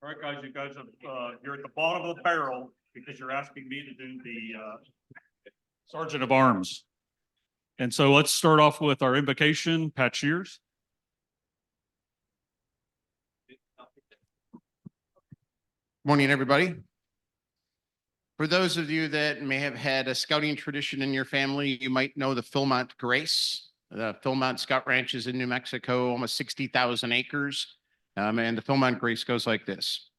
All right, guys, you guys have, you're at the bottom of the barrel because you're asking me to do the Sergeant of Arms. And so let's start off with our invocation. Pat Shears. Morning, everybody. For those of you that may have had a scouting tradition in your family, you might know the Philmont Grace. The Philmont Scout Ranch is in New Mexico, almost 60,000 acres. And the Philmont Grace goes like this: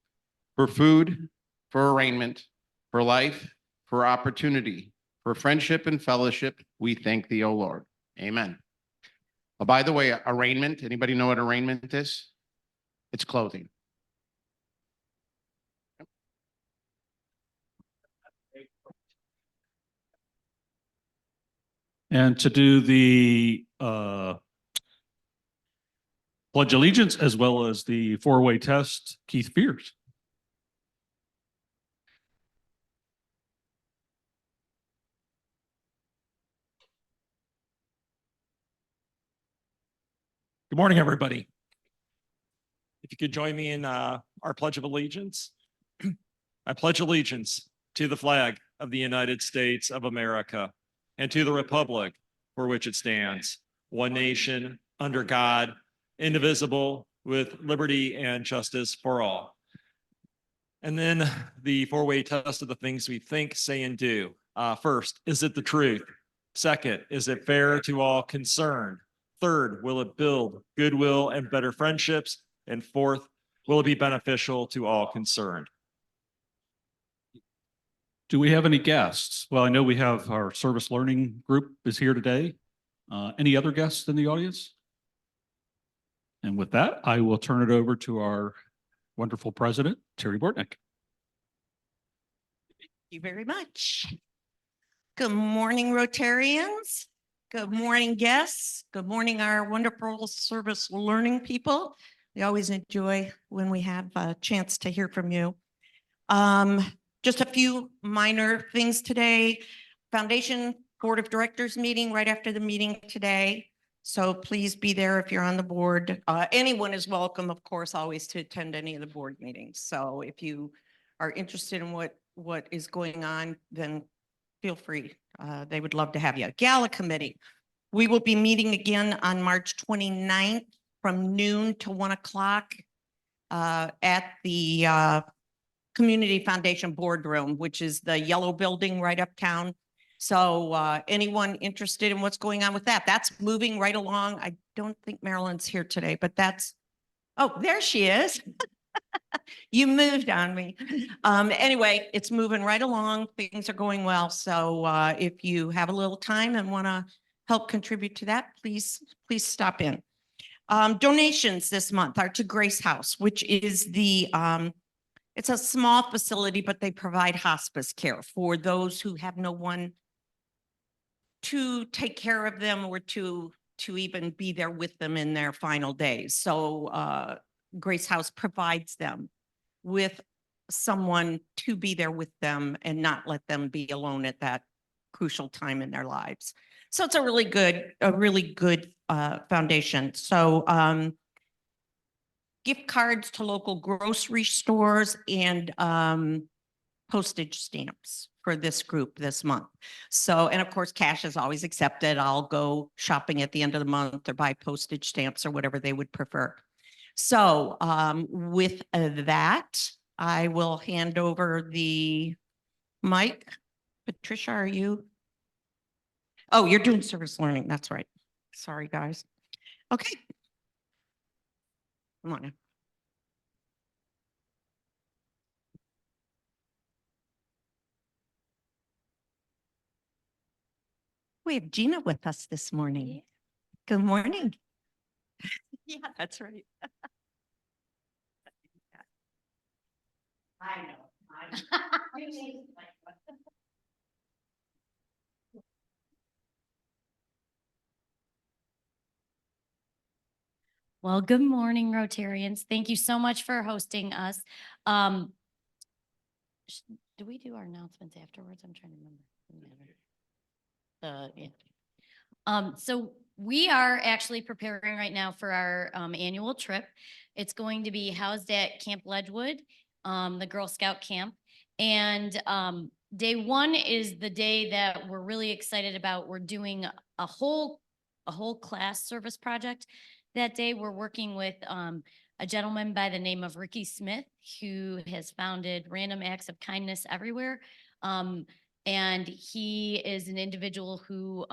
for food, for arraignment, for life, for opportunity, for friendship and fellowship, we thank thee, O Lord. Amen. Oh, by the way, arraignment, anybody know what arraignment is? It's clothing. And to do the Pledge Allegiance as well as the four-way test, Keith Fears. Good morning, everybody. If you could join me in our Pledge of Allegiance. I pledge allegiance to the flag of the United States of America and to the republic for which it stands, one nation, under God, indivisible, with liberty and justice for all. And then the four-way test of the things we think, say, and do. First, is it the truth? Second, is it fair to all concerned? Third, will it build goodwill and better friendships? And fourth, will it be beneficial to all concerned? Do we have any guests? Well, I know we have our service learning group is here today. Any other guests in the audience? And with that, I will turn it over to our wonderful president, Terry Bortnick. Thank you very much. Good morning, Rotarians. Good morning, guests. Good morning, our wonderful service learning people. We always enjoy when we have a chance to hear from you. Just a few minor things today. Foundation Board of Directors meeting right after the meeting today. So please be there if you're on the board. Anyone is welcome, of course, always to attend any of the board meetings. So if you are interested in what is going on, then feel free. They would love to have you. Gala committee. We will be meeting again on March 29th from noon to 1 o'clock at the Community Foundation Boardroom, which is the yellow building right uptown. So anyone interested in what's going on with that? That's moving right along. I don't think Marilyn's here today, but that's, oh, there she is. You moved on me. Anyway, it's moving right along. Things are going well. So if you have a little time and want to help contribute to that, please stop in. Donations this month are to Grace House, which is the, it's a small facility, but they provide hospice care for those who have no one to take care of them or to even be there with them in their final days. So Grace House provides them with someone to be there with them and not let them be alone at that crucial time in their lives. So it's a really good foundation. So gift cards to local grocery stores and postage stamps for this group this month. So, and of course, cash is always accepted. I'll go shopping at the end of the month or buy postage stamps or whatever they would prefer. So with that, I will hand over the mic. Patricia, are you? Oh, you're doing service learning. That's right. Sorry, guys. Okay. Come on. We have Gina with us this morning. Good morning. Yeah, that's right. I know. Well, good morning, Rotarians. Thank you so much for hosting us. Do we do our announcements afterwards? I'm trying to remember. So We are actually preparing right now for our annual trip. It's going to be housed at Camp Ledgewood, the Girl Scout camp. And day one is the day that we're really excited about. We're doing a whole class service project. That day, we're working with a gentleman by the name of Ricky Smith, who has founded Random Acts of Kindness Everywhere. And he is an individual who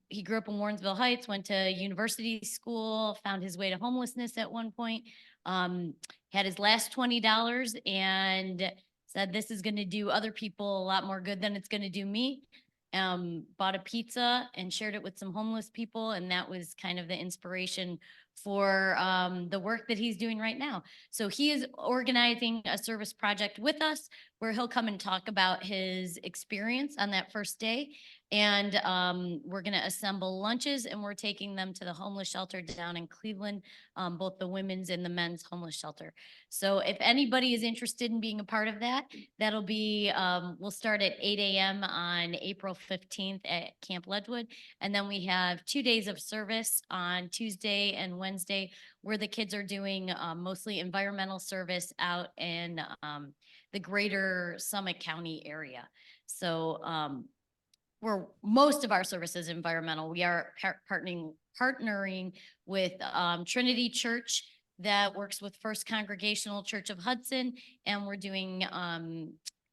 he grew up in Warrensville Heights, went to university school, found his way to homelessness at one point, had his last $20 and said, this is going to do other people a lot more good than it's going to do me. Bought a pizza and shared it with some homeless people. And that was kind of the inspiration for the work that he's doing right now. So he is organizing a service project with us where he'll come and talk about his experience on that first day. And we're going to assemble lunches and we're taking them to the homeless shelter down in Cleveland, both the women's and the men's homeless shelter. So if anybody is interested in being a part of that, that'll be, we'll start at 8 a.m. on April 15th at Camp Ledgewood. And then we have 2 days of service on Tuesday and Wednesday where the kids are doing mostly environmental service out in the greater Summit County area. So where most of our service is environmental. We are partnering with Trinity Church that works with First Congregational Church of Hudson, and we're doing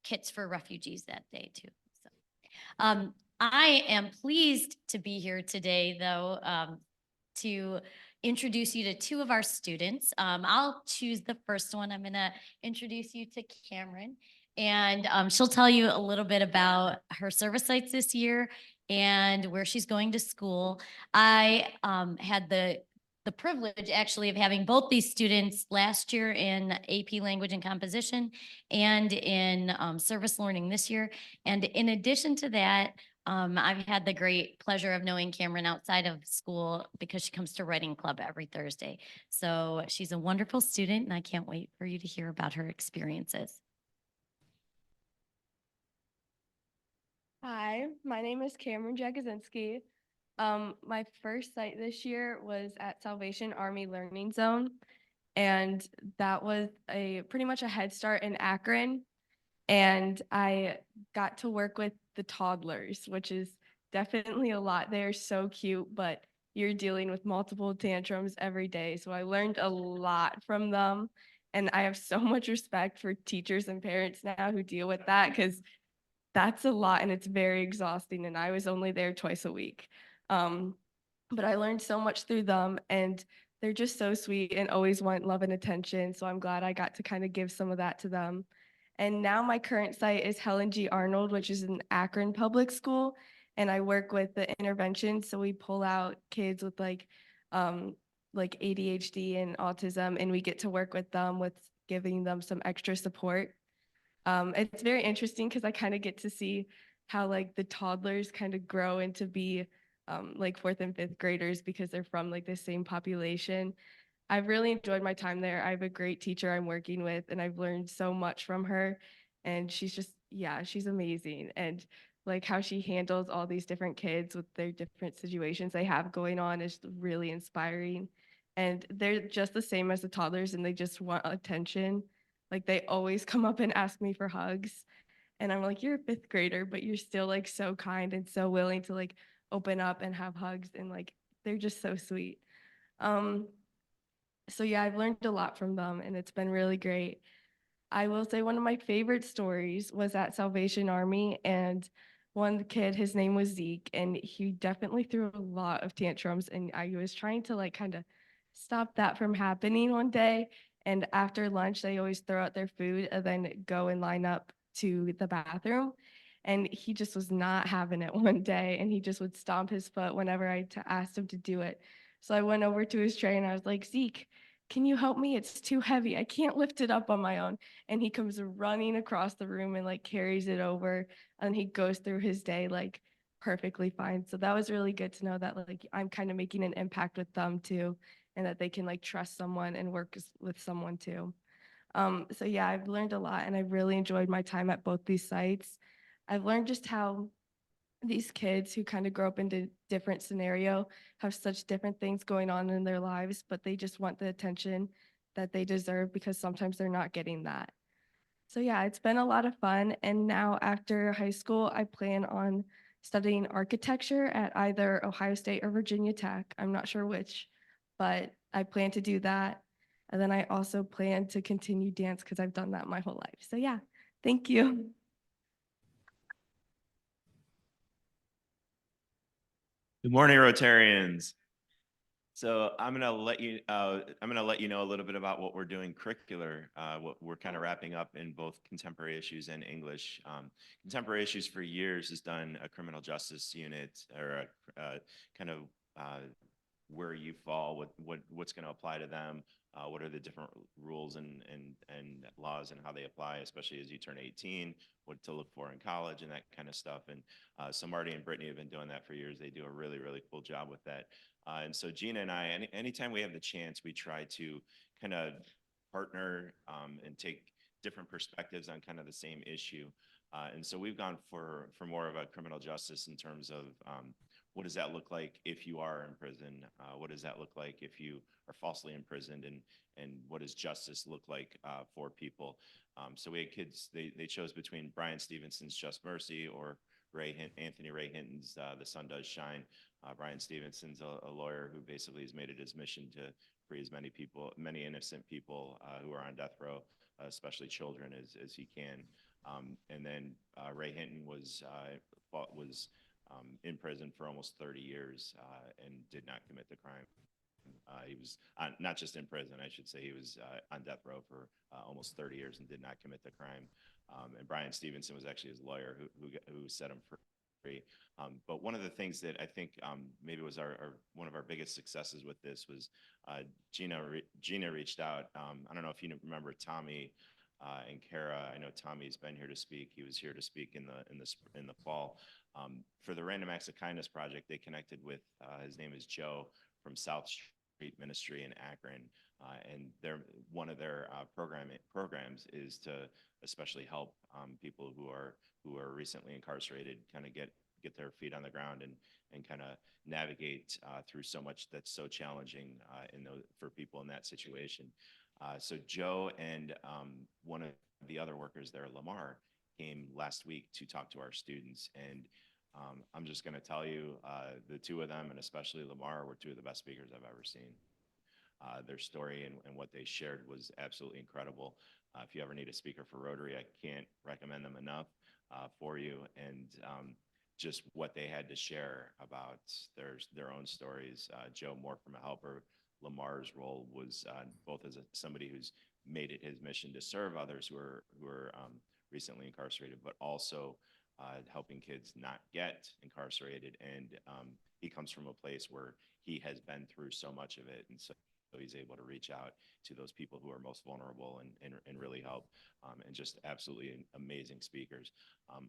kits for refugees that day too. So, I am pleased to be here today, though, to introduce you to two of our students. I'll choose the first one. I'm going to introduce you to Cameron. And she'll tell you a little bit about her service sites this year and where she's going to school. I had the privilege actually of having both these students last year in AP Language and Composition and in service learning this year. And in addition to that, I've had the great pleasure of knowing Cameron outside of school because she comes to Writing Club every Thursday. So she's a wonderful student and I can't wait for you to hear about her experiences. Hi, my name is Cameron Jagosinski. My first site this year was at Salvation Army Learning Zone, and that was pretty much a Head Start in Akron. And I got to work with the toddlers, which is definitely a lot. They're so cute, but you're dealing with multiple tantrums every day. So I learned a lot from them. And I have so much respect for teachers and parents now who deal with that because that's a lot and it's very exhausting. And I was only there twice a week. But I learned so much through them and they're just so sweet and always want love and attention. So I'm glad I got to kind of give some of that to them. And now my current site is Helen G. Arnold, which is an Akron public school. And I work with the intervention. So we pull out kids with like ADHD and autism, and we get to work with them with giving them some extra support. It's very interesting because I kind of get to see how like the toddlers kind of grow into be like 4th and 5th graders because they're from like the same population. I've really enjoyed my time there. I have a great teacher I'm working with and I've learned so much from her. And she's just, yeah, she's amazing. And like how she handles all these different kids with their different situations they have going on is really inspiring. And they're just the same as the toddlers and they just want attention. Like they always come up and ask me for hugs. And I'm like, you're a 5th grader, but you're still like so kind and so willing to like open up and have hugs. And like, they're just so sweet. So yeah, I've learned a lot from them and it's been really great. I will say one of my favorite stories was at Salvation Army, and one kid, his name was Zeke, and he definitely threw a lot of tantrums, and I was trying to like kind of stop that from happening one day. And after lunch, they always throw out their food and then go and line up to the bathroom. And he just was not having it one day, and he just would stomp his foot whenever I asked him to do it. So I went over to his tray and I was like, Zeke, can you help me? It's too heavy. I can't lift it up on my own. And he comes running across the room and like carries it over, and he goes through his day like perfectly fine. So that was really good to know that like I'm kind of making an impact with them too, and that they can like trust someone and work with someone too. So yeah, I've learned a lot and I've really enjoyed my time at both these sites. I've learned just how these kids who kind of grow up into different scenario have such different things going on in their lives, but they just want the attention that they deserve because sometimes they're not getting that. So yeah, it's been a lot of fun. And now after high school, I plan on studying architecture at either Ohio State or Virginia Tech. I'm not sure which, but I plan to do that. And then I also plan to continue dance because I've done that my whole life. So yeah, thank you. Good morning, Rotarians. So I'm gonna let you know a little bit about what we're doing curricular. What we're kind of wrapping up in both contemporary issues and English. Contemporary issues for years has done a criminal justice unit or a kind of where you fall, what's going to apply to them, what are the different rules and laws and how they apply, especially as you turn 18, what to look for in college and that kind of stuff. And so Marty and Brittany have been doing that for years. They do a really, really cool job with that. And so Gina and I, anytime we have the chance, we try to kind of partner and take different perspectives on kind of the same issue. And so we've gone for more of a criminal justice in terms of what does that look like if you are in prison? What does that look like if you are falsely imprisoned? And what does justice look like for people? So we had kids, they chose between Brian Stevenson's Just Mercy or Anthony Ray Hinton's The Sun Does Shine. Brian Stevenson's a lawyer who basically has made it his mission to free as many innocent people who are on death row, especially children, as he can. And then Ray Hinton was in prison for almost 30 years and did not commit the crime. He was not just in prison, I should say, he was on death row for almost 30 years and did not commit the crime. And Brian Stevenson was actually his lawyer who set him free. But one of the things that I think maybe was one of our biggest successes with this was Gina reached out. I don't know if you remember Tommy and Kara. I know Tommy's been here to speak. He was here to speak in the fall. For the Random Acts of Kindness project, they connected with his name is Joe from South Street Ministry in Akron, and one of their programs is to especially help people who are recently incarcerated kind of get their feet on the ground and kind of navigate through so much that's so challenging for people in that situation. So Joe and one of the other workers there, Lamar, came last week to talk to our students. And I'm just going to tell you, the two of them, and especially Lamar, were two of the best speakers I've ever seen. Their story and what they shared was absolutely incredible. If you ever need a speaker for Rotary, I can't recommend them enough for you. And just what they had to share about their own stories. Joe, more from a helper. Lamar's role was both as somebody who's made it his mission to serve others who are recently incarcerated, but also helping kids not get incarcerated. And he comes from a place where he has been through so much of it. And so he's able to reach out to those people who are most vulnerable and really help, and just absolutely amazing speakers.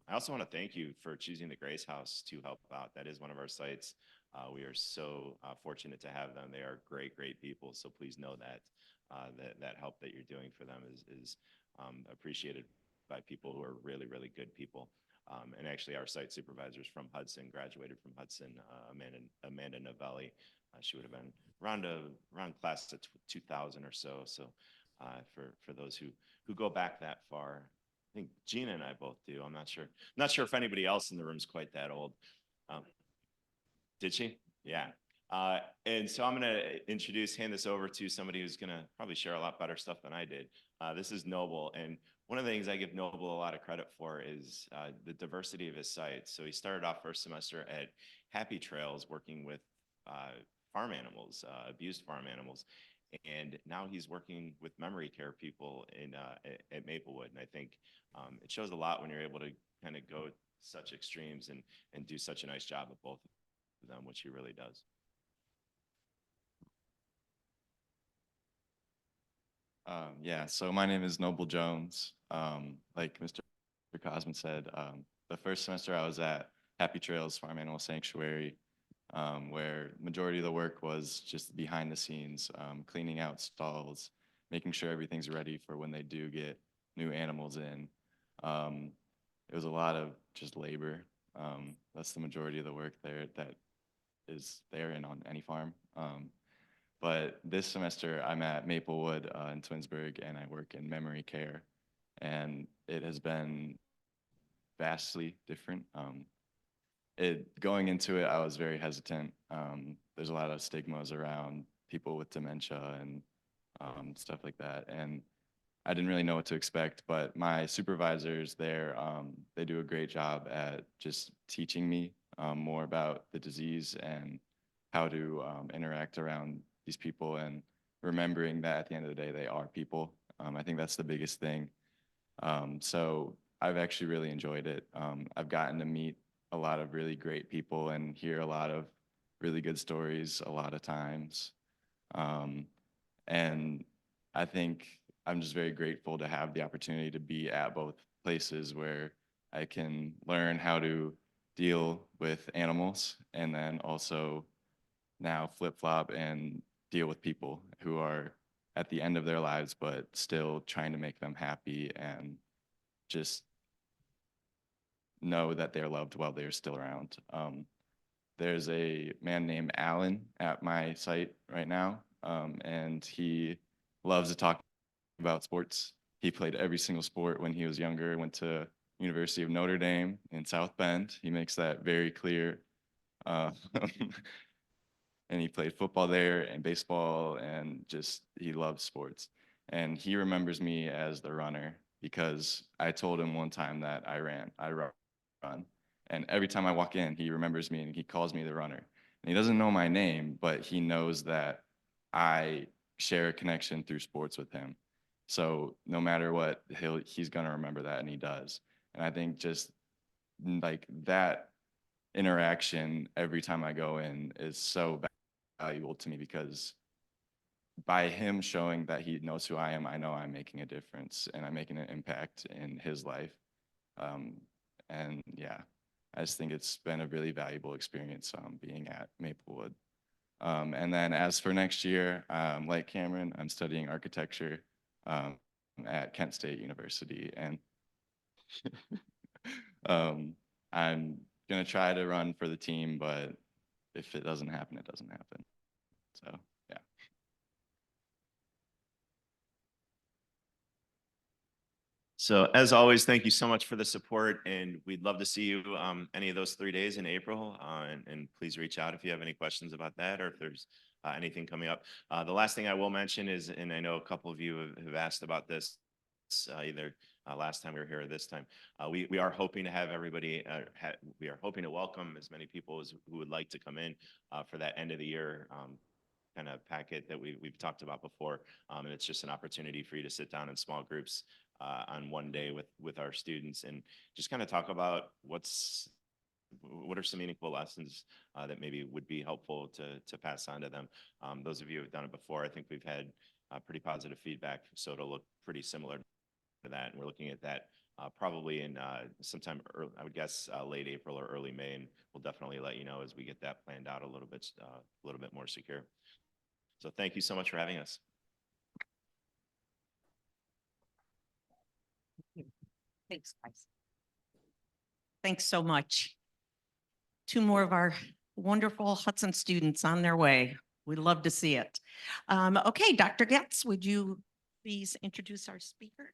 I also want to thank you for choosing the Grace House to help out. That is one of our sites. We are so fortunate to have them. They are great, great people. So please know that that help that you're doing for them is appreciated by people who are really, really good people. And actually, our site supervisors from Hudson graduated from Hudson, Amanda Novelli. She would have been around class of 2000 or so. So for those who go back that far, I think Gina and I both do. I'm not sure if anybody else in the room is quite that old. Did she? Yeah. And so I'm going to hand this over to somebody who's going to probably share a lot better stuff than I did. This is Noble. And one of the things I give Noble a lot of credit for is the diversity of his sites. So he started off first semester at Happy Trails working with farm animals, abused farm animals. And now he's working with memory care people at Maplewood. And I think it shows a lot when you're able to kind of go such extremes and do such a nice job of both of them, which he really does. Yeah, so my name is Noble Jones. Like Mr. Cosman said, the first semester I was at Happy Trails Farm Animal Sanctuary, where majority of the work was just behind the scenes, cleaning out stalls, making sure everything's ready for when they do get new animals in. It was a lot of just labor, That's the majority of the work there that is there and on any farm. But this semester I'm at Maplewood in Twinsburg, and I work in memory care, and it has been vastly different. Going into it, I was very hesitant. There's a lot of stigmas around people with dementia and stuff like that, and I didn't really know what to expect. But my supervisors there, they do a great job at just teaching me more about the disease and how to interact around these people, and remembering that at the end of the day, they are people. I think that's the biggest thing. So I've actually really enjoyed it. I've gotten to meet a lot of really great people and hear a lot of really good stories a lot of times. And I think I'm just very grateful to have the opportunity to be at both places where I can learn how to deal with animals, and then also now flip-flop and deal with people who are at the end of their lives, but still trying to make them happy and just know that they're loved while they're still around. There's a man named Alan at my site right now, and he loves to talk about sports. He played every single sport when he was younger, went to University of Notre Dame in South Bend. He makes that very clear. And he played football there and baseball, and just he loves sports. And he remembers me as the runner because I told him one time that I run. And every time I walk in, he remembers me and he calls me the runner. And he doesn't know my name, but he knows that I share a connection through sports with him. So no matter what, he's gonna remember that, and he does. And I think just like that interaction every time I go in is so valuable to me, because by him showing that he knows who I am, I know I'm making a difference and I'm making an impact in his life. And yeah, I just think it's been a really valuable experience being at Maplewood. And then as for next year, like Cameron, I'm studying architecture at Kent State University, and I'm gonna try to run for the team, but if it doesn't happen, it doesn't happen. So yeah. So as always, thank you so much for the support, and we'd love to see you any of those 3 days in April. And please reach out if you have any questions about that, or if there's anything coming up. The last thing I will mention is, and I know a couple of you have asked about this either last time we were here or this time, we are hoping to have everybody, we are hoping to welcome as many people as who would like to come in for that end of the year kind of packet that we've talked about before. And it's just an opportunity for you to sit down in small groups on one day with our students and just kind of talk about what are some meaningful lessons that maybe would be helpful to pass on to them. Those of you who have done it before, I think we've had pretty positive feedback, so it'll look pretty similar to that. And we're looking at that probably in sometime early, I would guess late April or early May, and we'll definitely let you know as we get that planned out a little bit more secure. So thank you so much for having us. Thanks, guys. Thanks so much. 2 more of our wonderful Hudson students on their way. We'd love to see it. Okay, Dr. Getz, would you please introduce our speaker?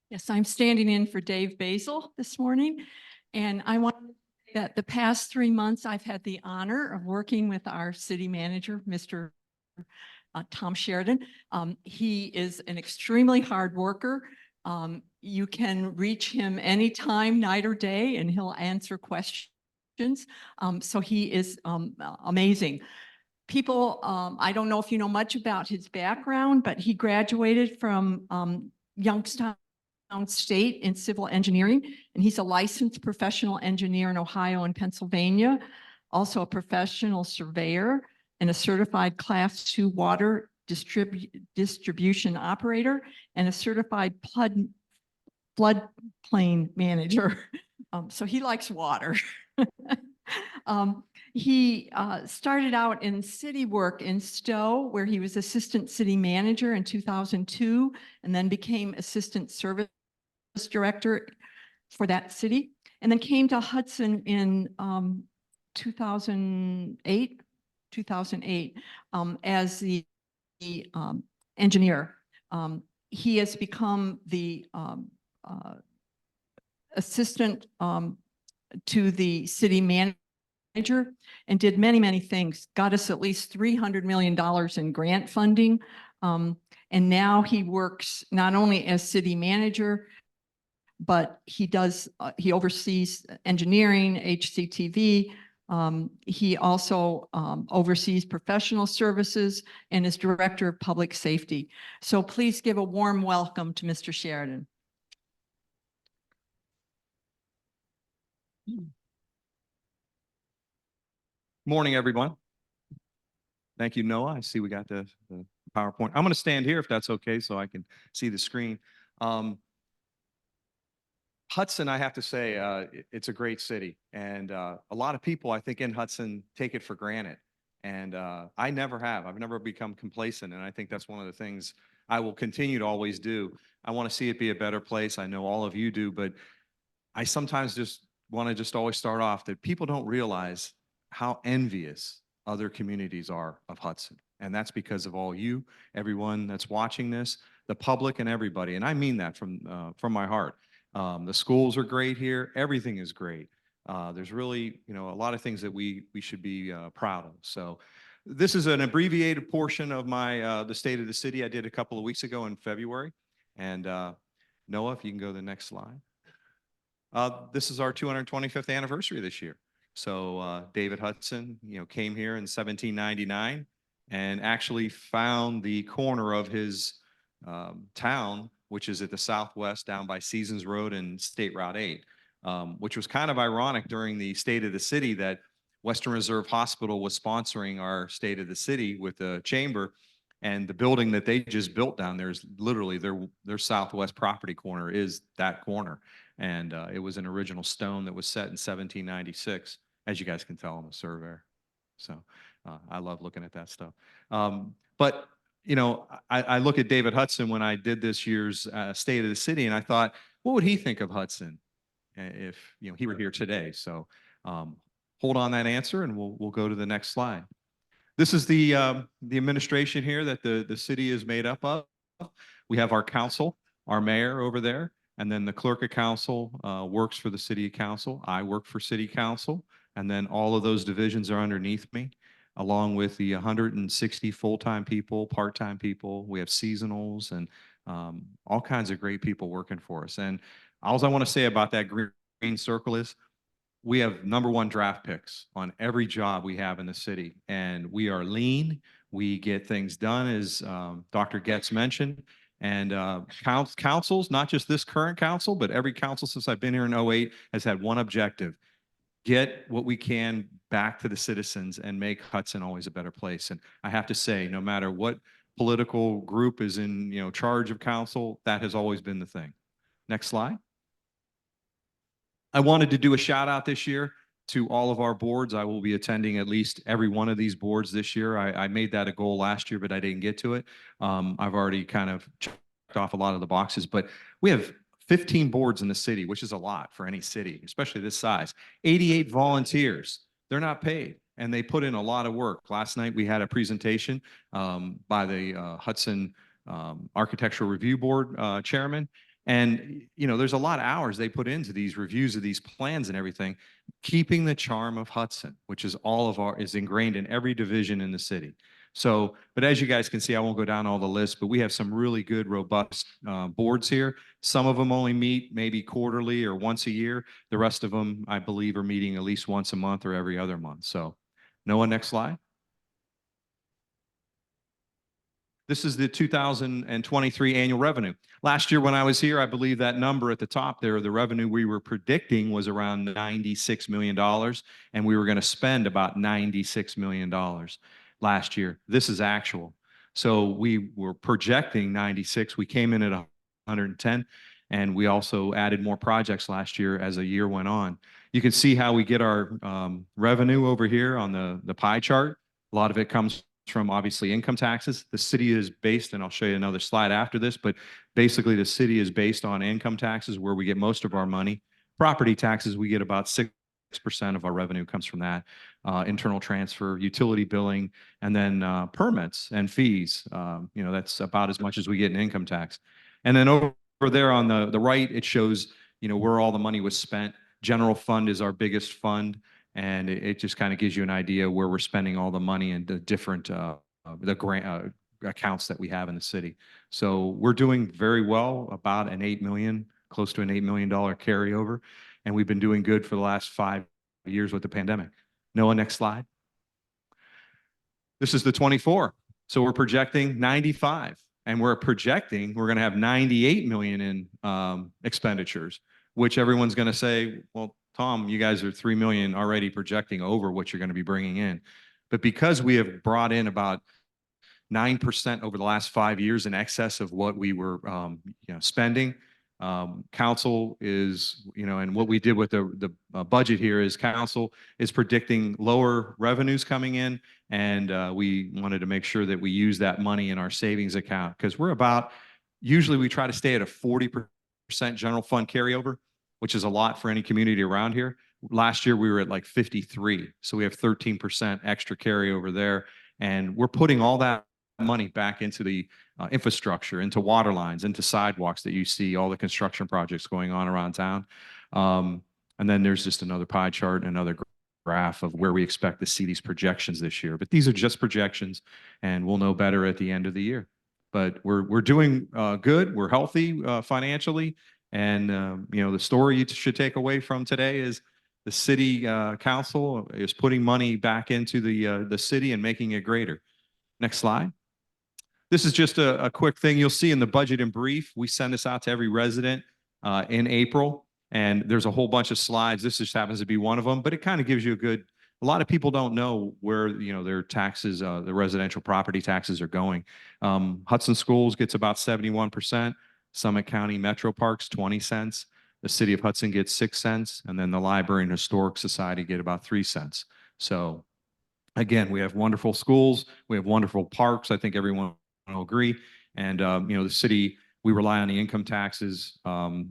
Yes, I'm standing in for Dave Basil this morning, and I want to say that the past 3 months I've had the honor of working with our city manager, Mr. Tom Sheridan. He is an extremely hard worker. You can reach him anytime, night or day, and he'll answer questions. So he is amazing. People, I don't know if you know much about his background, but he graduated from Youngstown State in civil engineering, and he's a licensed professional engineer in Ohio and Pennsylvania, also a professional surveyor and a certified Class 2 water distribution operator, and a certified floodplain manager. So he likes water. He started out in city work in Stowe, where he was assistant city manager in 2002, and then became assistant service director for that city. and then came to Hudson in 2008, as the engineer. He has become the assistant to the city manager and did many, many things, got us at least $300 million in grant funding. And now he works not only as city manager, but he oversees engineering, HCTV. He also oversees professional services and is director of public safety. So please give a warm welcome to Mr. Sheridan. Morning, everyone. Thank you, Noah. I see we got the PowerPoint. I'm going to stand here if that's okay, so I can see the screen. Hudson, I have to say, it's a great city, and a lot of people, I think, in Hudson take it for granted. And I never have. I've never become complacent, and I think that's one of the things I will continue to always do. I want to see it be a better place. I know all of you do, but I sometimes just want to always start off that people don't realize how envious other communities are of Hudson. And that's because of all you, everyone that's watching this, the public and everybody. And I mean that from my heart. The schools are great here. Everything is great. There's really, a lot of things that we should be proud of. So this is an abbreviated portion of my the State of the City I did a couple of weeks ago in February. And Noah, if you can go to the next slide. This is our 225th anniversary this year. So David Hudson, came here in 1799 and actually found the corner of his town, which is at the southwest down by Seasons Road and State Route 8, which was kind of ironic during the State of the City that Western Reserve Hospital was sponsoring our State of the City with the chamber. And the building that they just built down there is literally their southwest property corner is that corner. And it was an original stone that was set in 1796. As you guys can tell, I'm a surveyor. So I love looking at that stuff. But, I look at David Hudson when I did this year's State of the City, and I thought, what would he think of Hudson if, he were here today? So hold on that answer, and we'll go to the next slide. This is the administration here that the city is made up of. We have our council, our mayor over there, and then the clerk of council works for the city council. I work for city council, and then all of those divisions are underneath me, along with the 160 full-time people, part-time people. We have seasonals and all kinds of great people working for us. And all I want to say about that green circle is we have #1 draft picks on every job we have in the city, and we are lean. We get things done, as Dr. Getz mentioned. And councils, not just this current council, but every council since I've been here in 08 has had one objective: get what we can back to the citizens and make Hudson always a better place. And I have to say, no matter what political group is in charge of council, that has always been the thing. Next slide. I wanted to do a shout out this year to all of our boards. I will be attending at least every one of these boards this year. I made that a goal last year, but I didn't get to it. I've already kind of checked off a lot of the boxes, but we have 15 boards in the city, which is a lot for any city, especially this size. 88 volunteers. They're not paid, and they put in a lot of work. Last night we had a presentation by the Hudson Architectural Review Board chairman. And, there's a lot of hours they put into these reviews of these plans and everything, keeping the charm of Hudson, which is is ingrained in every division in the city. So, but as you guys can see, I won't go down all the lists, but we have some really good, robust boards here. Some of them only meet maybe quarterly or once a year. The rest of them, I believe, are meeting at least once a month or every other month. So, Noah, next slide. This is the 2023 annual revenue. Last year when I was here, I believe that number at the top there, the revenue we were predicting was around $96 million, and we were going to spend about $96 million last year. This is actual. So we were projecting 96. We came in at 110, and we also added more projects last year as the year went on. You can see how we get our revenue over here on the pie chart. A lot of it comes from obviously income taxes. The city is based, and I'll show you another slide after this, but basically the city is based on income taxes where we get most of our money. property taxes, we get about 6% of our revenue comes from that. Internal transfer, utility billing, and then permits and fees. That's about as much as we get in income tax. And then over there on the right, it shows, where all the money was spent. General fund is our biggest fund, and it just kind of gives you an idea where we're spending all the money and the different the grant accounts that we have in the city. So we're doing very well, about an 8 million, close to an $8 million carryover. And we've been doing good for the last 5 years with the pandemic. Noah, next slide. This is the 24. So we're projecting 95, and we're projecting we're going to have 98 million in expenditures, which everyone's going to say, well, Tom, you guys are 3 million already projecting over what you're going to be bringing in. But because we have brought in about 9% over the last 5 years in excess of what we were spending, council is, and what we did with the budget here is council is predicting lower revenues coming in. And we wanted to make sure that we use that money in our savings account, because usually we try to stay at a 40% general fund carryover, which is a lot for any community around here. Last year we were at like 53. So we have 13% extra carryover there. And we're putting all that money back into the infrastructure, into water lines, into sidewalks that you see, all the construction projects going on around town. And then there's just another pie chart and another graph of where we expect to see these projections this year. But these are just projections, and we'll know better at the end of the year. But we're doing good. We're healthy financially. And, the story you should take away from today is the city council is putting money back into the city and making it greater. Next slide. This is just a quick thing you'll see in the budget in brief. We send this out to every resident in April, and there's a whole bunch of slides. This just happens to be one of them, but it kind of gives you a lot of people don't know where, their taxes, the residential property taxes are going. Hudson Schools gets about 71%. Summit County Metro Parks, 20 cents. The city of Hudson gets 6 cents. And then the Library and Historic Society get about 3 cents. So again, we have wonderful schools. We have wonderful parks. I think everyone will agree. And, the city, we rely on the income taxes.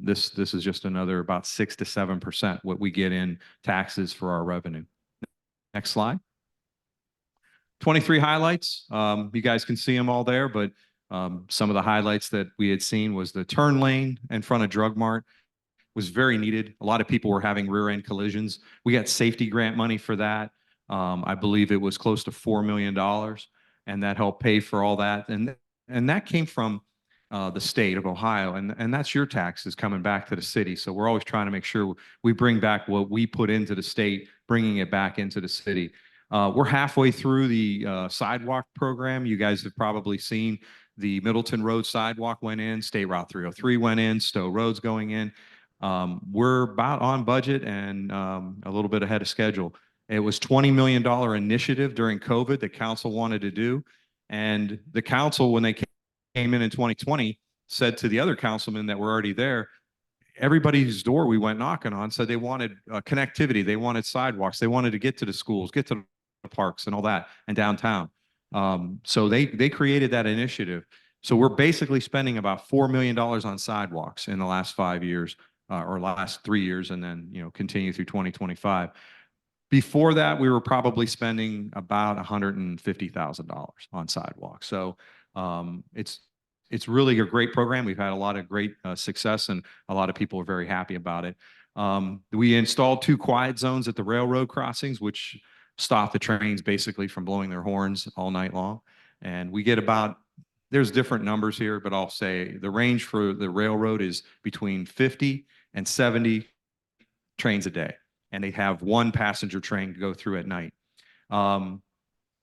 This is just another about 6 to 7% what we get in taxes for our revenue. Next slide. 23 highlights. You guys can see them all there, but some of the highlights that we had seen was the turn lane in front of Drug Mart was very needed. A lot of people were having rear end collisions. We got safety grant money for that. I believe it was close to $4 million, and that helped pay for all that. And that came from the state of Ohio, and that's your taxes coming back to the city. So we're always trying to make sure we bring back what we put into the state, bringing it back into the city. We're halfway through the sidewalk program. You guys have probably seen the Middleton Road sidewalk went in, State Route 303 went in, Stowe Road's going in. We're about on budget and a little bit ahead of schedule. It was $20 million initiative during COVID that council wanted to do. And the council, when they came in 2020, said to the other councilmen that were already there, everybody's door we went knocking on said they wanted connectivity. They wanted sidewalks. They wanted to get to the schools, get to the parks and all that, and downtown. So they created that initiative. So we're basically spending about $4 million on sidewalks in the last 5 years or last 3 years, and then, continue through 2025. Before that, we were probably spending about $150,000 on sidewalks. So it's really a great program. We've had a lot of great success, and a lot of people are very happy about it. We installed 2 quiet zones at the railroad crossings, which stop the trains basically from blowing their horns all night long. And we get there's different numbers here, but I'll say the range for the railroad is between 50 and 70 trains a day. And they have 1 passenger train to go through at night. The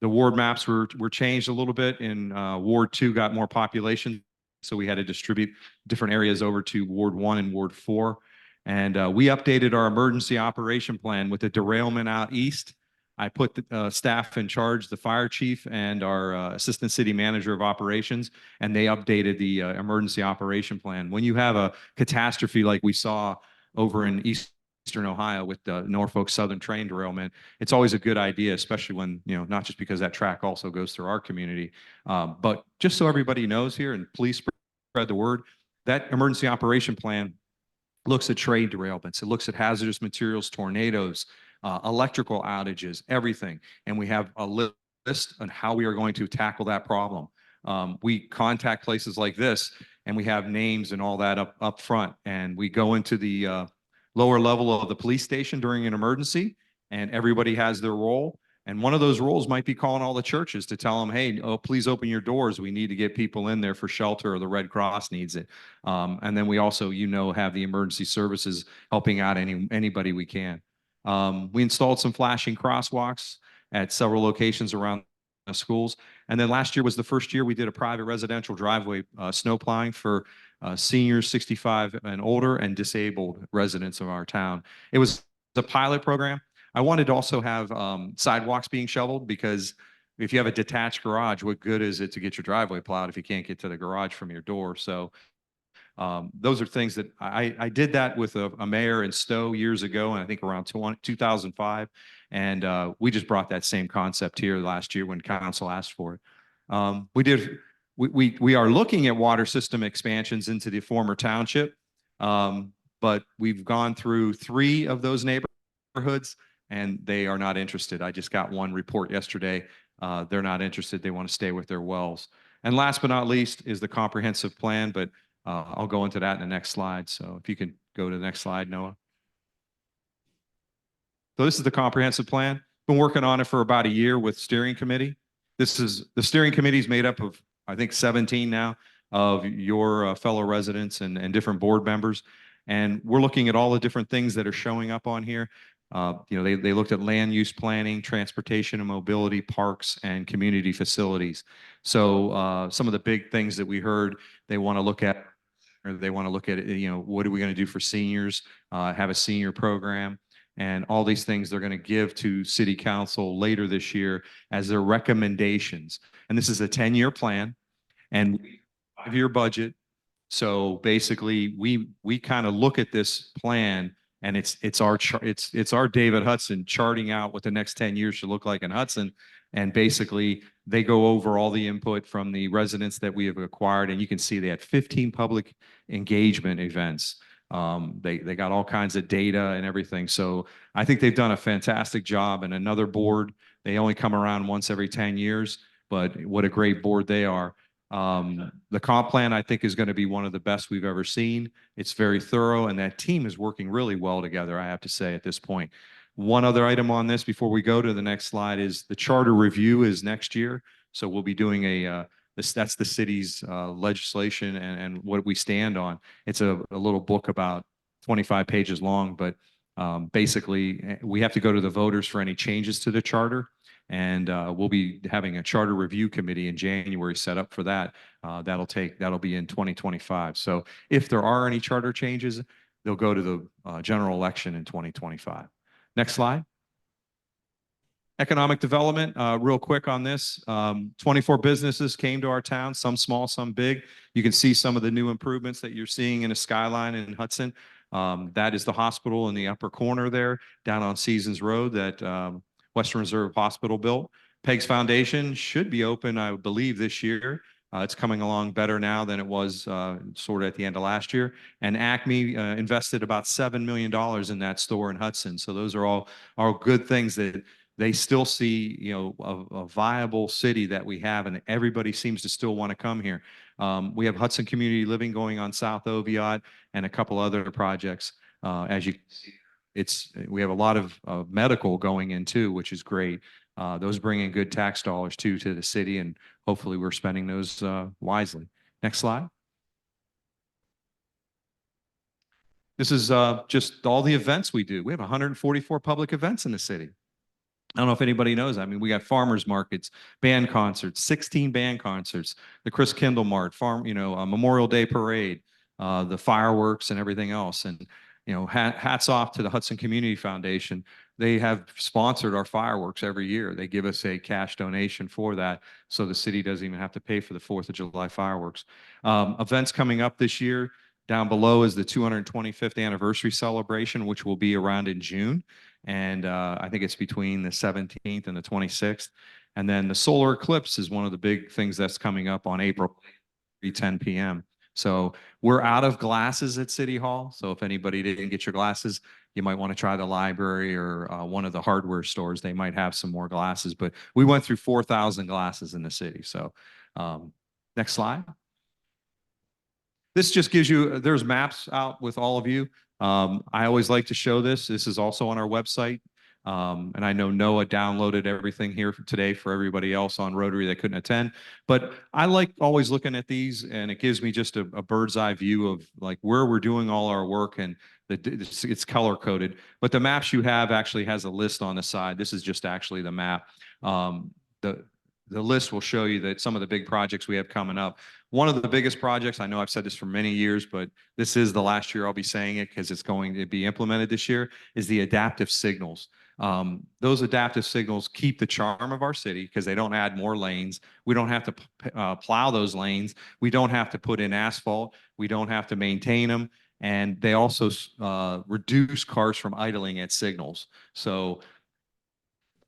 ward maps were changed a little bit. In Ward 2 got more population, so we had to distribute different areas over to Ward 1 and Ward 4. And we updated our emergency operation plan with a derailment out east. I put the staff in charge, the fire chief and our assistant city manager of operations, and they updated the emergency operation plan. When you have a catastrophe like we saw over in Eastern Ohio with the Norfolk Southern train derailment, it's always a good idea, especially when, not just because that track also goes through our community, but just so everybody knows here, and please spread the word, that emergency operation plan looks at trade derailments. It looks at hazardous materials, tornadoes, electrical outages, everything. And we have a list on how we are going to tackle that problem. We contact places like this, and we have names and all that up front. And we go into the lower level of the police station during an emergency, and everybody has their role. And one of those roles might be calling all the churches to tell them, hey, oh, please open your doors. We need to get people in there for shelter, or the Red Cross needs it. And then we also, have the emergency services helping out anybody we can. We installed some flashing crosswalks at several locations around the schools. And then last year was the first year we did a private residential driveway snow plowing for seniors 65 and older and disabled residents of our town. It was a pilot program. I wanted to also have sidewalks being shoveled, because if you have a detached garage, what good is it to get your driveway plowed if you can't get to the garage from your door? So those are things that I did that with a mayor in Stowe years ago, and I think around 2005. And we just brought that same concept here last year when council asked for it. We are looking at water system expansions into the former township, but we've gone through 3 of those neighborhoods, and they are not interested. I just got one report yesterday. They're not interested. They want to stay with their wells. And last but not least is the comprehensive plan, but I'll go into that in the next slide. So if you can go to the next slide, Noah. So this is the comprehensive plan. Been working on it for about a year with steering committee. The steering committee is made up of, I think, 17 now of your fellow residents and different board members. And we're looking at all the different things that are showing up on here. They looked at land use planning, transportation and mobility, parks, and community facilities. So some of the big things that we heard they want to look at, or they want to look at, what are we going to do for seniors, have a senior program, and all these things they're going to give to city council later this year as their recommendations. And this is a 10-year plan and 5-year budget. So basically we kind of look at this plan, and it's our David Hudson charting out what the next 10 years should look like in Hudson. And basically they go over all the input from the residents that we have acquired. And you can see they had 15 public engagement events. They got all kinds of data and everything. So I think they've done a fantastic job. And another board, they only come around once every 10 years, but what a great board they are. The comp plan, I think, is going to be one of the best we've ever seen. It's very thorough, and that team is working really well together, I have to say, at this point. One other item on this before we go to the next slide is the charter review is next year. So we'll be doing that's the city's legislation and what we stand on. It's a little book about 25 pages long, but basically we have to go to the voters for any changes to the charter. And we'll be having a charter review committee in January set up for that. That'll be in 2025. So if there are any charter changes, they'll go to the general election in 2025. Next slide. Economic development, real quick on this. 24 businesses came to our town, some small, some big. You can see some of the new improvements that you're seeing in a skyline in Hudson. That is the hospital in the upper corner there, down on Seasons Road that Western Reserve Hospital built. Peg's Foundation should be open, I believe, this year. It's coming along better now than it was sort of at the end of last year. And Acme invested about $7 million in that store in Hudson. So those are all good things that they still see, a viable city that we have, and everybody seems to still want to come here. We have Hudson Community Living going on South Oviatt and a couple other projects. As you can see, we have a lot of medical going in too, which is great. Those bring in good tax dollars too to the city, and hopefully we're spending those wisely. Next slide. This is just all the events we do. We have 144 public events in the city. I don't know if anybody knows. I mean, we got farmers markets, band concerts, 16 band concerts, the Chris Kindle Mart, a Memorial Day parade, the fireworks and everything else. And hats off to the Hudson Community Foundation. They have sponsored our fireworks every year. They give us a cash donation for that, so the city doesn't even have to pay for the 4th of July fireworks. Events coming up this year, down below is the 225th anniversary celebration, which will be around in June. And I think it's between the 17th and the 26th. And then the solar eclipse is one of the big things that's coming up on April 10 p.m. So we're out of glasses at City Hall. So if anybody didn't get your glasses, you might want to try the library or one of the hardware stores. They might have some more glasses, but we went through 4,000 glasses in the city. So next slide. This just gives you, there's maps out with all of you. I always like to show this. This is also on our website. And I know Noah downloaded everything here today for everybody else on Rotary that couldn't attend. But I like always looking at these, and it gives me just a bird's eye view of like where we're doing all our work, and it's color coded. But the maps you have actually has a list on the side. This is just actually the map. The list will show you that some of the big projects we have coming up. One of the biggest projects, I know I've said this for many years, but this is the last year I'll be saying it because it's going to be implemented this year, is the adaptive signals. Those adaptive signals keep the charm of our city because they don't add more lanes. We don't have to plow those lanes. We don't have to put in asphalt. We don't have to maintain them. And they also reduce cars from idling at signals. So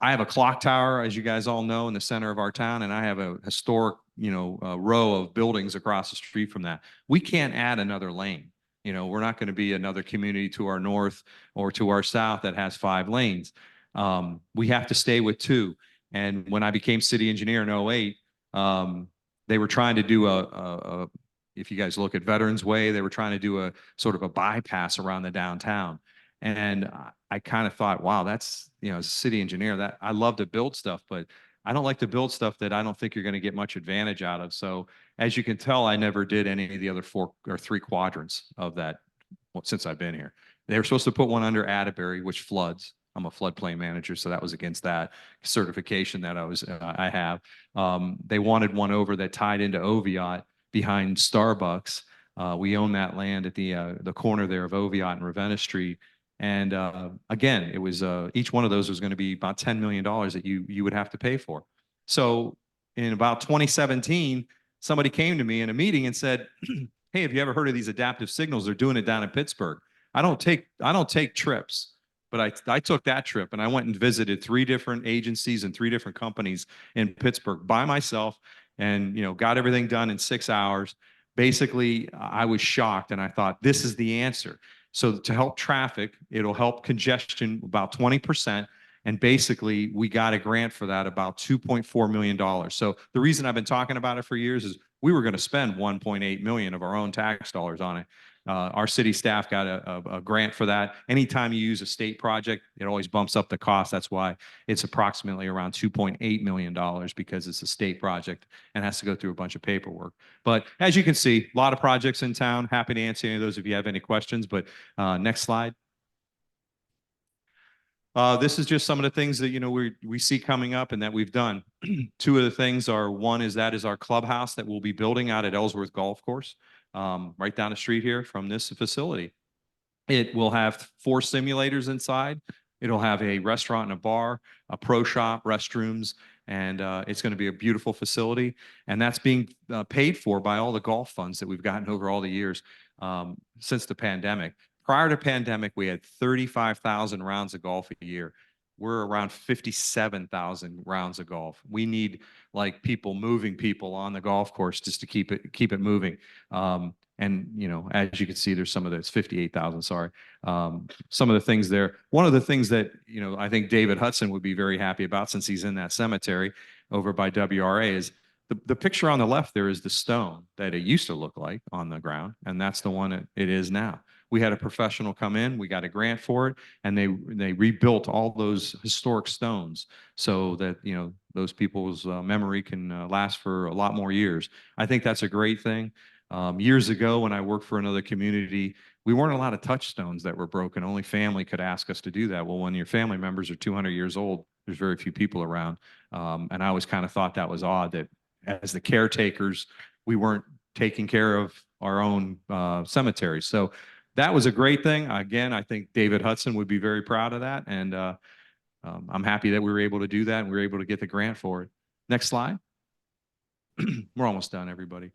I have a clock tower, as you guys all know, in the center of our town, and I have a historic, row of buildings across the street from that. We can't add another lane. We're not going to be another community to our north or to our south that has 5 lanes. We have to stay with 2. And when I became city engineer in 2008, they were trying to do if you guys look at Veterans Way, they were trying to do a sort of a bypass around the downtown. And I kind of thought, wow, that's, as a city engineer, that I love to build stuff, but I don't like to build stuff that I don't think you're going to get much advantage out of. So as you can tell, I never did any of the other 4 or 3 quadrants of that since I've been here. They were supposed to put one under Atterbury, which floods. I'm a floodplain manager, so that was against that certification that I have. They wanted one over that tied into Oviatt behind Starbucks. We own that land at the corner there of Oviatt and Ravenna Street. And again, it was each one of those was going to be about $10 million that you would have to pay for. So in about 2017, somebody came to me in a meeting and said, "Hey, have you ever heard of these adaptive signals? They're doing it down in Pittsburgh." I don't take trips, but I took that trip and I went and visited 3 different agencies and 3 different companies in Pittsburgh by myself, and got everything done in 6 hours. Basically, I was shocked, and I thought, this is the answer. So to help traffic, it'll help congestion about 20%. And basically, we got a grant for that, about $2.4 million. So the reason I've been talking about it for years is we were going to spend $1.8 million of our own tax dollars on it. Our city staff got a grant for that. Anytime you use a state project, it always bumps up the cost. That's why it's approximately around $2.8 million, because it's a state project and has to go through a bunch of paperwork. But as you can see, a lot of projects in town. Happy to answer any of those if you have any questions. But next slide. This is just some of the things that we see coming up and that we've done. 2 of the things are, one is our clubhouse that we'll be building out at Ellsworth Golf Course, right down the street here from this facility. It will have 4 simulators inside. It'll have a restaurant and a bar, a pro shop, restrooms, and it's going to be a beautiful facility. And that's being paid for by all the golf funds that we've gotten over all the years since the pandemic. Prior to pandemic, we had 35,000 rounds of golf a year. We're around 57,000 rounds of golf. We need people moving people on the golf course just to keep it moving. And as you can see, there's some of it's 58,000. Sorry, some of the things there. One of the things that I think David Hudson would be very happy about, since he's in that cemetery over by WRA, is the picture on the left. There is the stone that it used to look like on the ground, and that's the one it is now. We had a professional come in, we got a grant for it, and they rebuilt all those historic stones so that those people's memory can last for a lot more years. I think that's a great thing. Years ago, when I worked for another community, we weren't allowed to touch stones that were broken. Only family could ask us to do that. Well, when your family members are 200 years old, there's very few people around. And I always kind of thought that was odd that as the caretakers, we weren't taking care of our own cemeteries. So that was a great thing. Again, I think David Hudson would be very proud of that. And I'm happy that we were able to do that and we were able to get the grant for it. Next slide. We're almost done, everybody.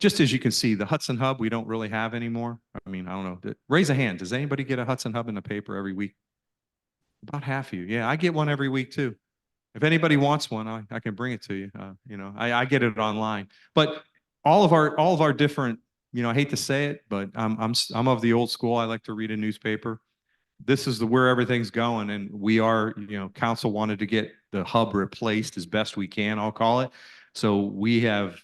Just as you can see, the Hudson Hub, we don't really have anymore. I mean, I don't know. Raise a hand. Does anybody get a Hudson Hub in the paper every week? About half of you. Yeah, I get one every week too. If anybody wants one, I can bring it to you. I get it online. But all of our different I hate to say it, but I'm of the old school. I like to read a newspaper. This is where everything's going, and we are, council wanted to get the hub replaced as best we can, I'll call it. So we have,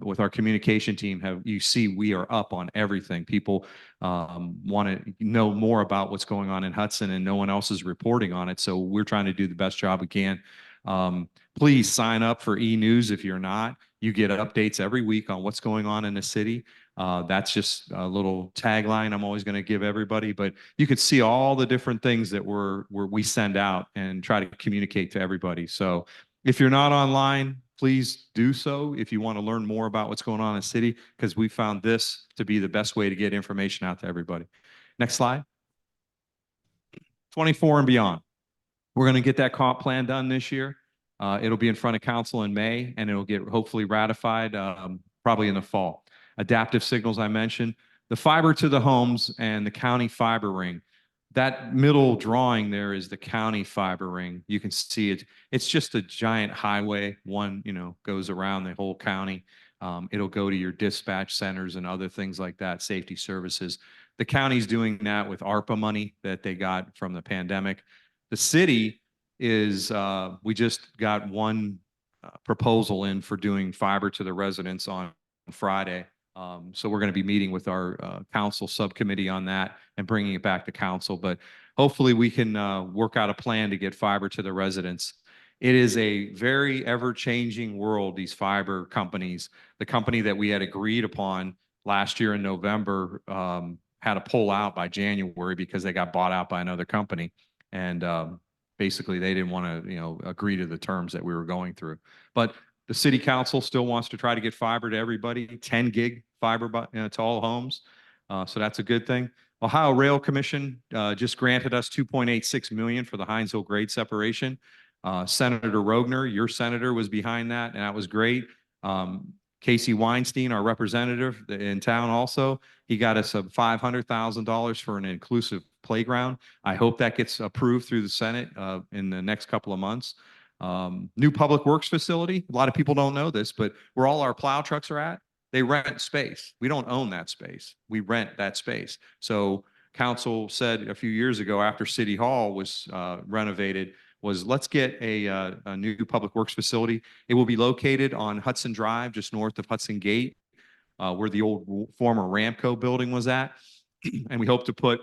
with our communication team, we are up on everything. People want to know more about what's going on in Hudson, and no one else is reporting on it. So we're trying to do the best job we can. Please sign up for e-news if you're not. You get updates every week on what's going on in the city. That's just a little tagline I'm always going to give everybody, but you can see all the different things that we send out and try to communicate to everybody. So if you're not online, please do so if you want to learn more about what's going on in the city, because we found this to be the best way to get information out to everybody. Next slide. 24 and beyond. We're going to get that comp plan done this year. It'll be in front of council in May, and it'll get hopefully ratified probably in the fall. Adaptive signals I mentioned, the fiber to the homes and the county fiber ring. That middle drawing there is the county fiber ring. You can see it. It's just a giant highway. One, goes around the whole county. It'll go to your dispatch centers and other things like that, safety services. The county's doing that with ARPA money that they got from the pandemic. The city is, we just got one proposal in for doing fiber to the residents on Friday. So we're going to be meeting with our council subcommittee on that and bringing it back to council. But hopefully we can work out a plan to get fiber to the residents. It is a very ever-changing world, these fiber companies. The company that we had agreed upon last year in November had to pull out by January because they got bought out by another company. And basically they didn't want to, agree to the terms that we were going through. But the city council still wants to try to get fiber to everybody, 10 gig fiber to all homes. So that's a good thing. Ohio Rail Commission just granted us $2.86 million for the Hinesville grade separation. Senator Rogner, your senator, was behind that, and that was great. Casey Weinstein, our representative in town also, he got us $500,000 for an inclusive playground. I hope that gets approved through the Senate in the next couple of months. New public works facility. A lot of people don't know this, but where all our plow trucks are at, they rent space. We don't own that space. We rent that space. So council said a few years ago after City Hall was renovated, let's get a new public works facility. It will be located on Hudson Drive, just north of Hudson Gate, where the old former Ramco building was at. And we hope to put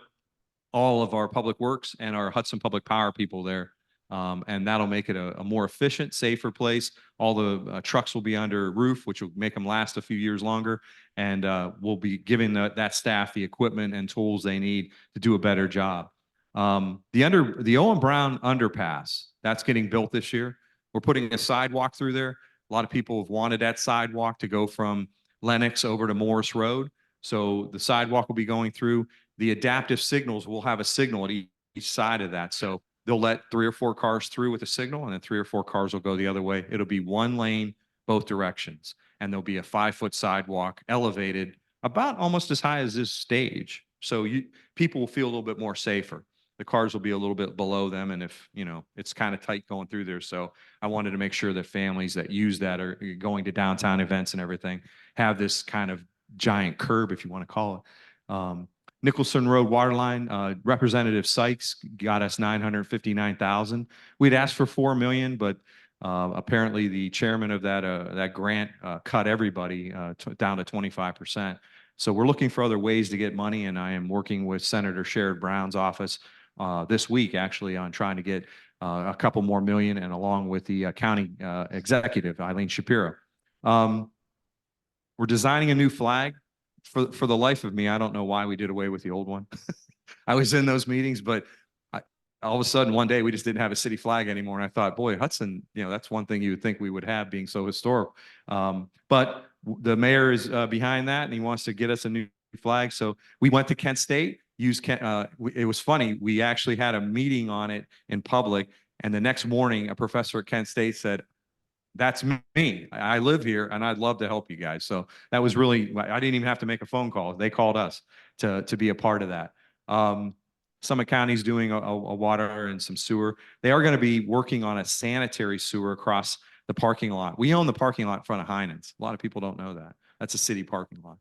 all of our public works and our Hudson Public Power people there. And that'll make it a more efficient, safer place. All the trucks will be under roof, which will make them last a few years longer. And we'll be giving that staff the equipment and tools they need to do a better job. The Owen Brown underpass, that's getting built this year. We're putting a sidewalk through there. A lot of people have wanted that sidewalk to go from Lenox over to Morris Road. So the sidewalk will be going through. The adaptive signals will have a signal at each side of that. So they'll let 3 or 4 cars through with a signal, and then 3 or 4 cars will go the other way. It'll be one lane, both directions. And there'll be a 5-foot sidewalk elevated about almost as high as this stage. So people will feel a little bit more safer. The cars will be a little bit below them. And if, it's kind of tight going through there. So I wanted to make sure that families that use that are going to downtown events and everything have this kind of giant curb, if you want to call it. Nicholson Road Waterline, Representative Sykes got us $959,000. We'd asked for $4 million, but apparently the chairman of that grant cut everybody down to 25%. So we're looking for other ways to get money, and I am working with Senator Sherrod Brown's office this week, actually, on trying to get a couple more million, and along with the county executive, Eileen Shapiro. We're designing a new flag. For the life of me, I don't know why we did away with the old one. I was in those meetings, but all of a sudden one day we just didn't have a city flag anymore. And I thought, boy, Hudson, that's one thing you would think we would have, being so historic. But the mayor is behind that, and he wants to get us a new flag. So we went to Kent State, it was funny. We actually had a meeting on it in public. And the next morning, a professor at Kent State said, "That's me. I live here, and I'd love to help you guys." So that was really, I didn't even have to make a phone call. They called us to be a part of that. Summit County's doing a water and some sewer. They are going to be working on a sanitary sewer across the parking lot. We own the parking lot in front of Heinen's. A lot of people don't know that. That's a city parking lot.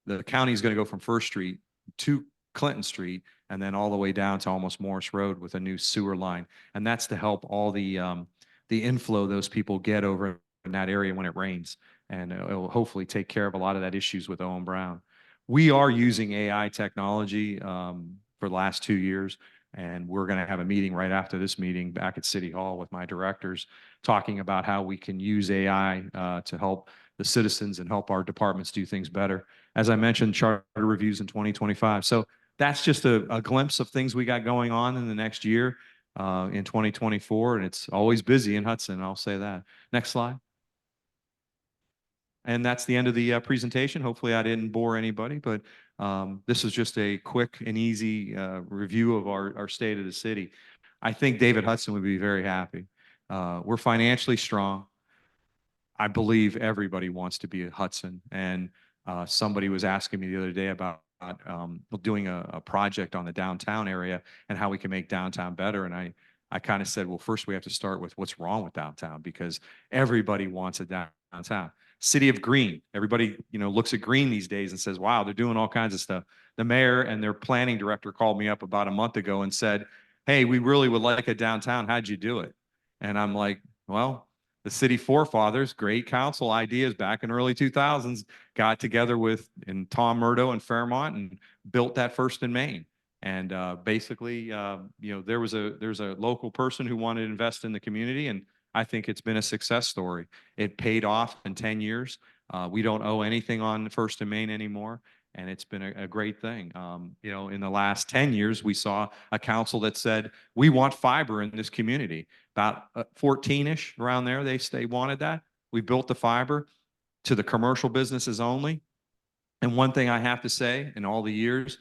the county is going to go from First Street to Clinton Street and then all the way down to almost Morris Road with a new sewer line. And that's to help all the inflow those people get over in that area when it rains. And it'll hopefully take care of a lot of that issues with Owen Brown. We are using AI technology for the last 2 years. And we're going to have a meeting right after this meeting back at City Hall with my directors talking about how we can use AI to help the citizens and help our departments do things better. As I mentioned, charter reviews in 2025. So that's just a glimpse of things we got going on in the next year in 2024. And it's always busy in Hudson, I'll say that. Next slide. And that's the end of the presentation. Hopefully I didn't bore anybody, but this is just a quick and easy review of our state of the city. I think David Hudson would be very happy. We're financially strong. I believe everybody wants to be at Hudson. And somebody was asking me the other day about doing a project on the downtown area and how we can make downtown better. And I kind of said, well, first we have to start with what's wrong with downtown, because everybody wants it downtown. City of Green, everybody, looks at Green these days and says, wow, they're doing all kinds of stuff. The mayor and their planning director called me up about a month ago and said, hey, we really would like a downtown. How'd you do it? And I'm like, well, the city forefathers, great council ideas back in early 2000s, got together with Tom Murdo and Fairmont and built that First and Main. And basically, there's a local person who wanted to invest in the community, and I think it's been a success story. It paid off in 10 years. We don't owe anything on First and Main anymore, and it's been a great thing. In the last 10 years, we saw a council that said, we want fiber in this community. About 14-ish around there, they wanted that. We built the fiber to the commercial businesses only. And one thing I have to say, in all the years,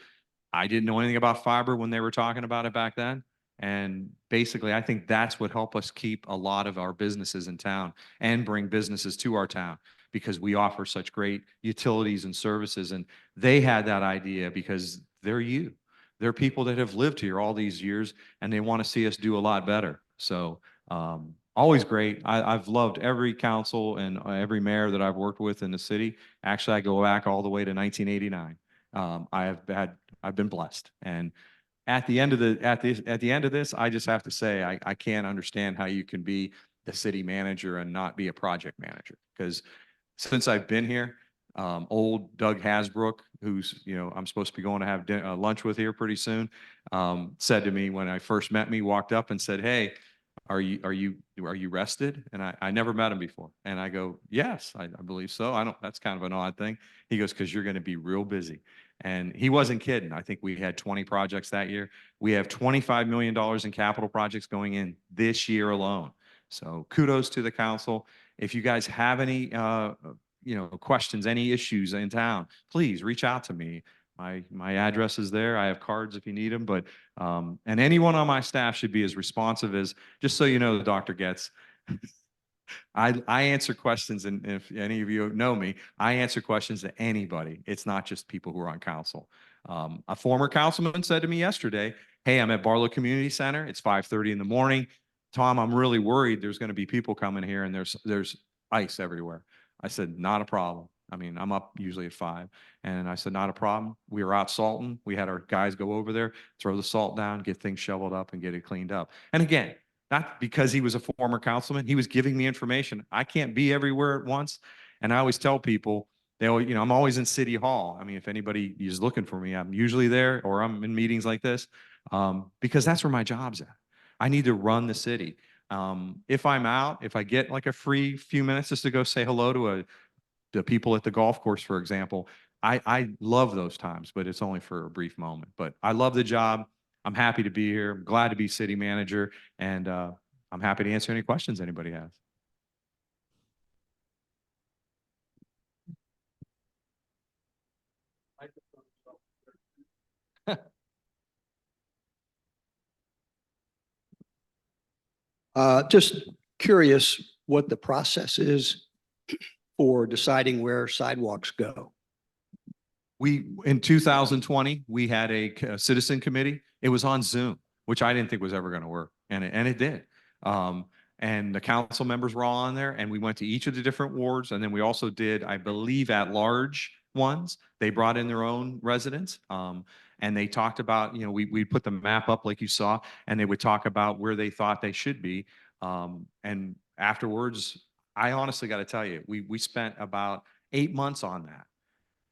I didn't know anything about fiber when they were talking about it back then. And basically, I think that's what helped us keep a lot of our businesses in town and bring businesses to our town, because we offer such great utilities and services. And they had that idea because they're people that have lived here all these years, and they want to see us do a lot better. So always great. I've loved every council and every mayor that I've worked with in the city. Actually, I go back all the way to 1989. I've been blessed. And at the end of this, I just have to say, I can't understand how you can be the city manager and not be a project manager. Because since I've been here, old Doug Hasbrook, who's, I'm supposed to be going to have lunch with here pretty soon, said to me when I first met me, walked up and said, hey, are you rested? And I never met him before. And I go, yes, I believe so. That's kind of an odd thing. He goes, because you're going to be real busy. And he wasn't kidding. I think we had 20 projects that year. We have $25 million in capital projects going in this year alone. So kudos to the council. If you guys have any, questions, any issues in town, please reach out to me. My address is there. I have cards if you need them, but, and anyone on my staff should be as responsive as, just so you know, the doctor gets. I answer questions, and if any of you know me, I answer questions to anybody. It's not just people who are on council. A former councilman said to me yesterday, hey, I'm at Barlow Community Center. It's 5:30 in the morning. Tom, I'm really worried there's going to be people coming here and there's ice everywhere. I said, not a problem. I mean, I'm up usually at 5. And I said, not a problem. We were out salting. We had our guys go over there, throw the salt down, get things shoveled up and get it cleaned up. And again, not because he was a former councilman, he was giving me information. I can't be everywhere at once. And I always tell people, I'm always in City Hall. I mean, if anybody is looking for me, I'm usually there, or I'm in meetings like this, because that's where my job's at. I need to run the city. If I'm out, if I get like a free few minutes just to go say hello to the people at the golf course, for example, I love those times, but it's only for a brief moment. But I love the job. I'm happy to be here. I'm glad to be city manager, and I'm happy to answer any questions anybody has. Just curious what the process is for deciding where sidewalks go. In 2020, we had a citizen committee. It was on Zoom, which I didn't think was ever going to work, and it did. And the council members were all on there, and we went to each of the different wards, and then we also did, I believe, at large ones. They brought in their own residents. And they talked about, you know, we put the map up like you saw, and they would talk about where they thought they should be. And afterwards, I honestly got to tell you, we spent about 8 months on that.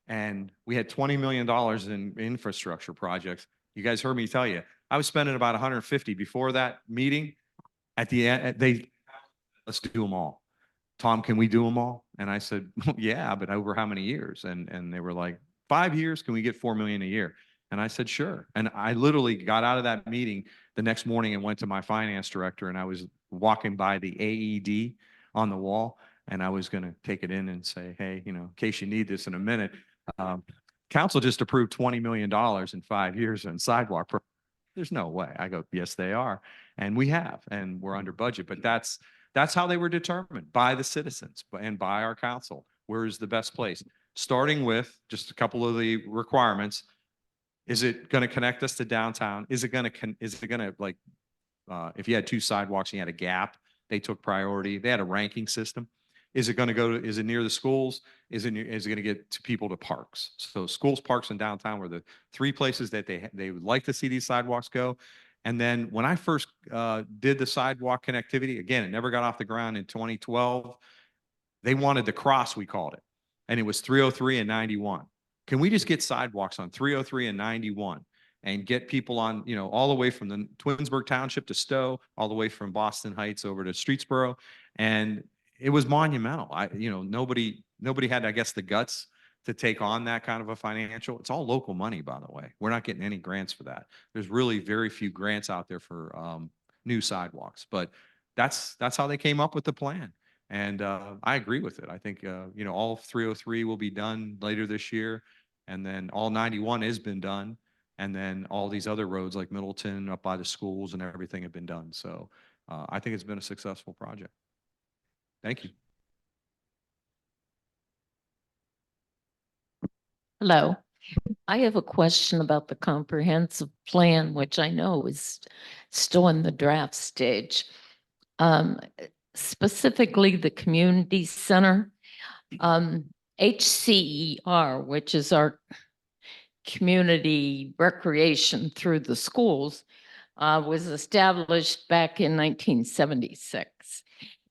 And we had $20 million in infrastructure projects. You guys heard me tell you, I was spending about 150 before that meeting. At the end, let's do them all. Tom, can we do them all? And I said, well, yeah, but over how many years? And they were like, 5 years, can we get 4 million a year? And I said, sure. And I literally got out of that meeting the next morning and went to my finance director, and I was walking by the AED on the wall, and I was going to take it in and say, hey, you know, in case you need this in a minute, council just approved $20 million in 5 years in sidewalk. There's no way. I go, yes, they are. And we have, and we're under budget, but that's how they were determined, by the citizens and by our council. Where is the best place? Starting with just a couple of the requirements. Is it going to connect us to downtown? Is it going to like, if you had 2 sidewalks and you had a gap, they took priority. They had a ranking system. Is it going to go to, is it near the schools? Is it going to get to people to parks? So schools, parks, and downtown were the 3 places that they would like to see these sidewalks go. And then when I first did the sidewalk connectivity, again, it never got off the ground in 2012. They wanted the cross, we called it. And it was 303 and 91. Can we just get sidewalks on 303 and 91 and get people on, you know, all the way from the Twinsburg Township to Stowe, all the way from Boston Heights over to Streetsboro? And it was monumental. Nobody had, I guess, the guts to take on that kind of a financial. It's all local money, by the way. We're not getting any grants for that. There's really very few grants out there for new sidewalks, but that's how they came up with the plan. And I agree with it. I think, all 303 will be done later this year. And then all 91 has been done. And then all these other roads like Middleton up by the schools and everything have been done. So I think it's been a successful project. Thank you. Hello. I have a question about the comprehensive plan, which I know is still in the draft stage. Specifically the community center, HCER, which is our community recreation through the schools, was established back in 1976.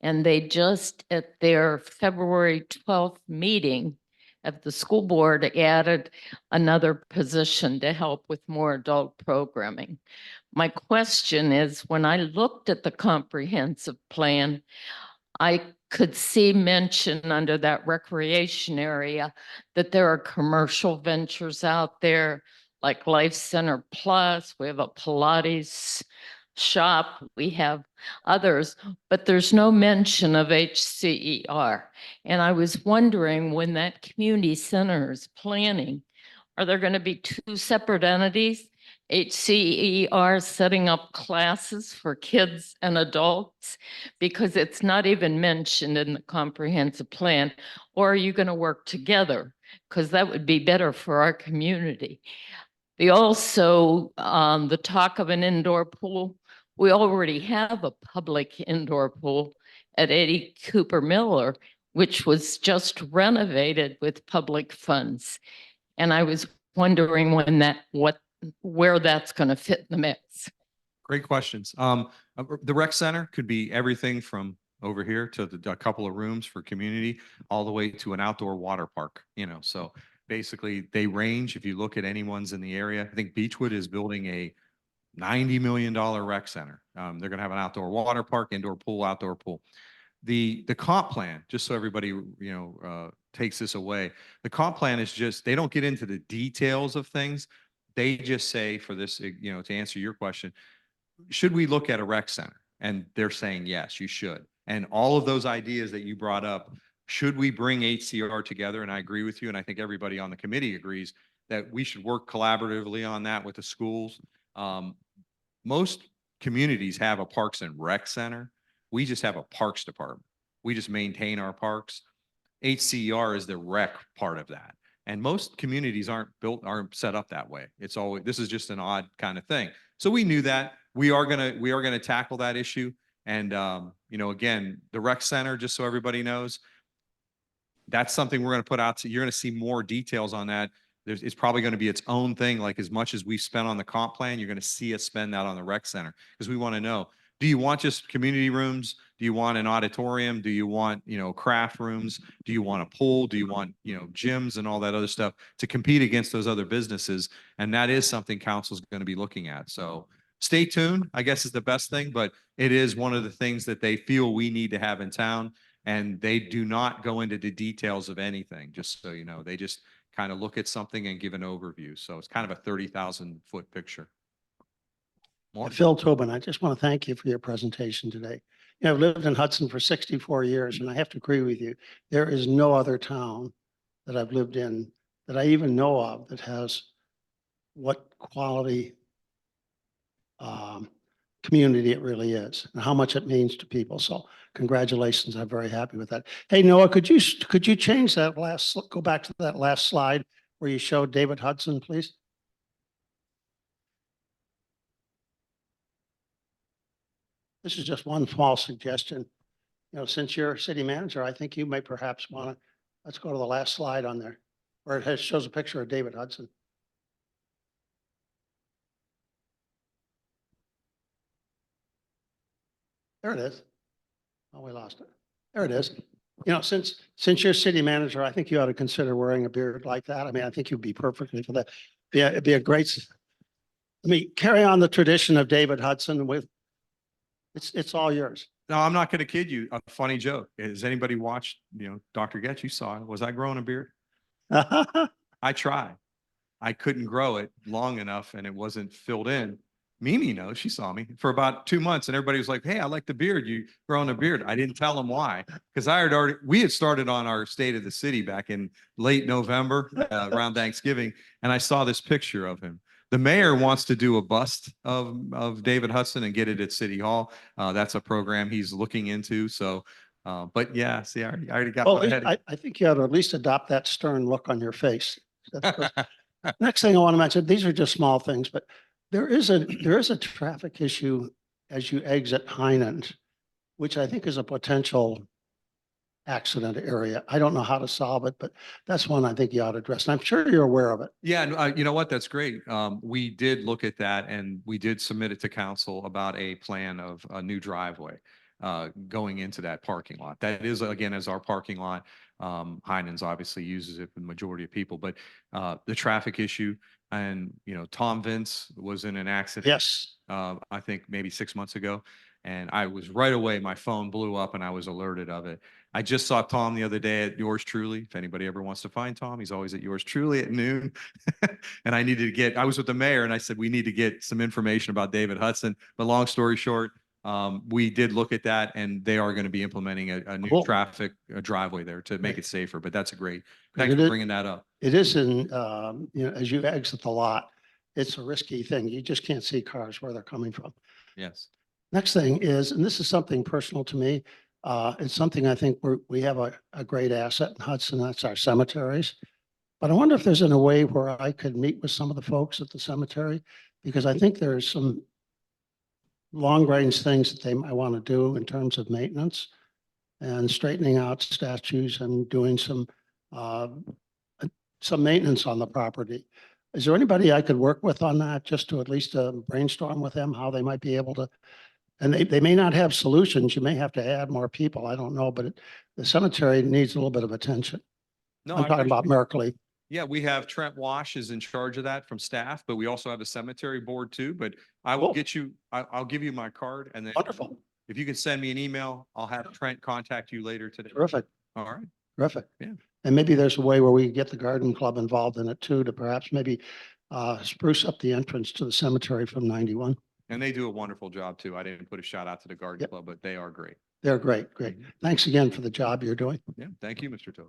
And they just, at their February 12th meeting of the school board, added another position to help with more adult programming. My question is, when I looked at the comprehensive plan, I could see mention under that recreation area that there are commercial ventures out there like Life Center Plus. We have a Pilates shop. We have others, but there's no mention of HCER. And I was wondering, when that community center is planning, are there going to be 2 separate entities? HCER setting up classes for kids and adults, because it's not even mentioned in the comprehensive plan. Or are you going to work together? Because that would be better for our community. They also, the talk of an indoor pool. We already have a public indoor pool at 80 Cooper Miller, which was just renovated with public funds. And I was wondering where that's going to fit in the mix. Great questions. The rec center could be everything from over here to a couple of rooms for community, all the way to an outdoor water park, so basically they range. If you look at anyone's in the area, I think Beechwood is building a $90 million rec center. They're going to have an outdoor water park, indoor pool, outdoor pool. The comp plan, just so everybody, takes this away. The comp plan is just, they don't get into the details of things. They just say, for this, to answer your question, should we look at a rec center? And they're saying, yes, you should. And all of those ideas that you brought up, should we bring HCR together? And I agree with you. And I think everybody on the committee agrees that we should work collaboratively on that with the schools. Most communities have a parks and rec center. We just have a parks department. We just maintain our parks. HCR is the rec part of that. And most communities aren't set up that way. It's always, this is just an odd kind of thing. So we knew that we are gonna tackle that issue. And again, the rec center, just so everybody knows, That's something we're going to put out to, you're going to see more details on that. It's probably going to be its own thing. Like as much as we've spent on the comp plan, you're going to see us spend that on the rec center because we want to know, do you want just community rooms? Do you want an auditorium? Do you want, craft rooms? Do you want a pool? Do you want, gyms and all that other stuff to compete against those other businesses? And that is something council's going to be looking at. So stay tuned, I guess is the best thing, but it is one of the things that they feel we need to have in town. And they do not go into the details of anything, just so you know. They just kind of look at something and give an overview. So it's kind of a 30,000-foot picture. More? Phil Tobin, I just want to thank you for your presentation today. I've lived in Hudson for 64 years, and I have to agree with you. There is no other town that I've lived in that I even know of that has what quality community it really is and how much it means to people. So congratulations. I'm very happy with that. Hey, Noah, could you change that go back to that last slide where you showed David Hudson, please? This is just one small suggestion. Since you're city manager, I think you may perhaps want to, let's go to the last slide on there where it shows a picture of David Hudson. There it is. Oh, we lost it. There it is. Since you're city manager, I think you ought to consider wearing a beard like that. I mean, I think you'd be perfectly for that. Yeah, it'd be a great. Let me carry on the tradition of David Hudson with. It's all yours. No, I'm not going to kid you. A funny joke. Has anybody watched, Dr. Getz? You saw it. Was I growing a beard? I tried. I couldn't grow it long enough and it wasn't filled in. Mimi knows, she saw me for about 2 months and everybody was like, hey, I like the beard. You growing a beard. I didn't tell them why because we had started on our State of the City back in late November around Thanksgiving. And I saw this picture of him. The mayor wants to do a bust of David Hudson and get it at City Hall. That's a program he's looking into. So, but yeah, see, I already got my head. I think you ought to at least adopt that stern look on your face. Next thing I want to mention, these are just small things, but there is a traffic issue as you exit Heinens, which I think is a potential accident area. I don't know how to solve it, but that's one I think you ought to address. And I'm sure you're aware of it. Yeah, you know what? That's great. We did look at that and we did submit it to council about a plan of a new driveway going into that parking lot. That is, again, as our parking lot. Heinens obviously uses it for the majority of people, but the traffic issue and, Tom Vince was in an accident. Yes. I think maybe 6 months ago. And I was right away, my phone blew up and I was alerted of it. I just saw Tom the other day at Yours Truly. If anybody ever wants to find Tom, he's always at Yours Truly at noon. And I was with the mayor and I said, we need to get some information about David Hudson. But long story short, we did look at that and they are going to be implementing a new traffic driveway there to make it safer. But that's great. Thanks for bringing that up. It is as you exit the lot, it's a risky thing. You just can't see cars where they're coming from. Yes. Next thing is, and this is something personal to me, it's something I think we have a great asset in Hudson, that's our cemeteries. But I wonder if there's a way where I could meet with some of the folks at the cemetery, because I think there's some long range things that they might want to do in terms of maintenance and straightening out statues and doing some maintenance on the property. Is there anybody I could work with on that, just to at least brainstorm with them how they might be able to? And they may not have solutions. You may have to add more people. I don't know, but the cemetery needs a little bit of attention. No, I'm talking about Merkley. Yeah, we have Trent Wash is in charge of that from staff, but we also have a cemetery board too. But I will get you, I'll give you my card and then Wonderful. If you can send me an email, I'll have Trent contact you later today. Terrific. All right. Terrific. Yeah. And maybe there's a way where we get the garden club involved in it too, to perhaps maybe spruce up the entrance to the cemetery from 91. And they do a wonderful job too. I didn't put a shout out to the garden club, but they are great. They're great. Great. Thanks again for the job you're doing. Yeah. Thank you, Mr. Toad.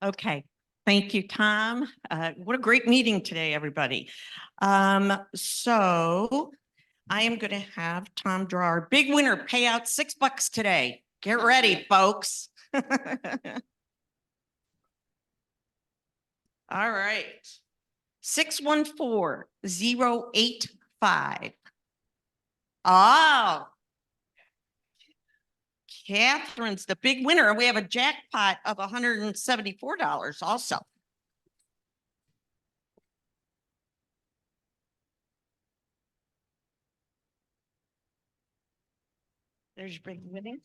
Okay, thank you, Tom. What a great meeting today, everybody. So I am going to have Tom draw our big winner payout, $6 today. Get ready, folks. All right. 614085. Oh. Catherine's the big winner, and we have a jackpot of $174 also. There's your big winning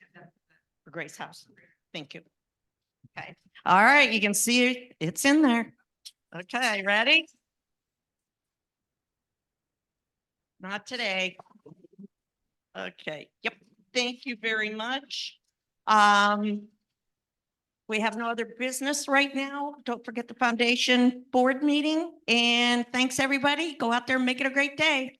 for Grace House. Thank you. Okay. All right, you can see it. It's in there. Okay, ready? Not today. Okay, yep. Thank you very much. We have no other business right now. Don't forget the foundation board meeting, and thanks everybody. Go out there and make it a great day.